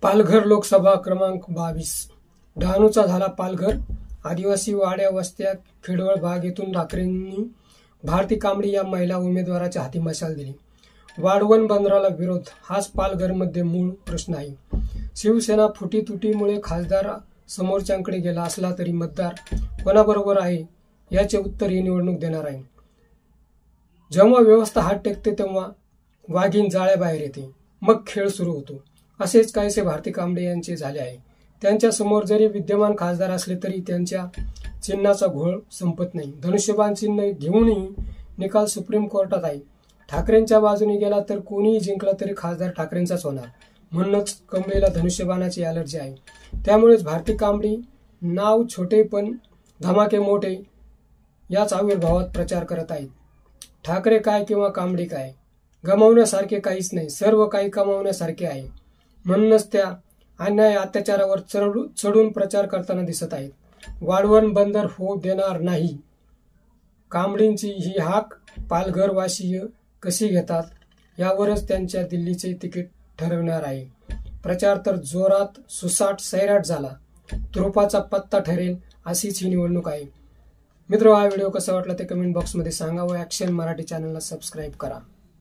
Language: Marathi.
पालघर लोकसभा क्रमांक 22 डहाणूचा झाला पालघर। आदिवासी वाड्या वस्त्या खेडवळ भाग येथून ठाकरेंनी भारती कांबळी या महिला उमेदवाराच्या हाती मशाल दिली। वाढवण बंदराला विरोध हाच पालघरमध्ये मूळ प्रश्न आहे। शिवसेना फुटीतुटीमुळे खासदार समोरच्यांकडे गेला असला तरी मतदार कोणाबरोबर आहे याचे उत्तर ही निवडणूक देणार आहे। जेव्हा व्यवस्था हात टेकते तेव्हा वाघीण जाळ्याबाहेर येते, मग खेळ सुरू होतो। असेच काहीसे भारती कांबळे यांचे झाले आहे। त्यांच्या समोर जरी विद्यमान खासदार असले तरी त्यांच्या चिन्हाचा घोळ संपत नाही। धनुष्यबाण चिन्ह घेऊनही निकाल सुप्रीम कोर्टात आहे। ठाकरेंच्या बाजूने गेला तर कोणीही जिंकला तरी खासदार ठाकरेंचाच होणार, म्हणूनच कांबळेला धनुष्यबाणाची अलर्जी आहे। त्यामुळेच भारती कांबळी नाव छोटे पण धमाके मोठे याच आविर्भावात प्रचार करत आहेत। ठाकरे काय किंवा कांबळी काय, गमावण्यासारखे काहीच नाही, सर्व काही कमावण्यासारखे आहे। म्हणूनच त्या अन्याय अत्याचारावर चढून प्रचार करताना दिसत आहेत। वाढवण बंदर होऊ देणार नाही, कांबळींची ही हाक पालघरवासीय कशी घेतात यावरच त्यांच्या दिल्लीचे तिकीट ठरवणार आहे। प्रचार तर जोरात सुसाट सैराट झाला, तुरुपाचा पत्ता ठरेल अशीच ही निवडणूक आहे। मित्र, हा व्हिडिओ कसा वाटला ते कमेंट बॉक्समध्ये सांगा व ॲक्शन मराठी चॅनलला सबस्क्राईब करा।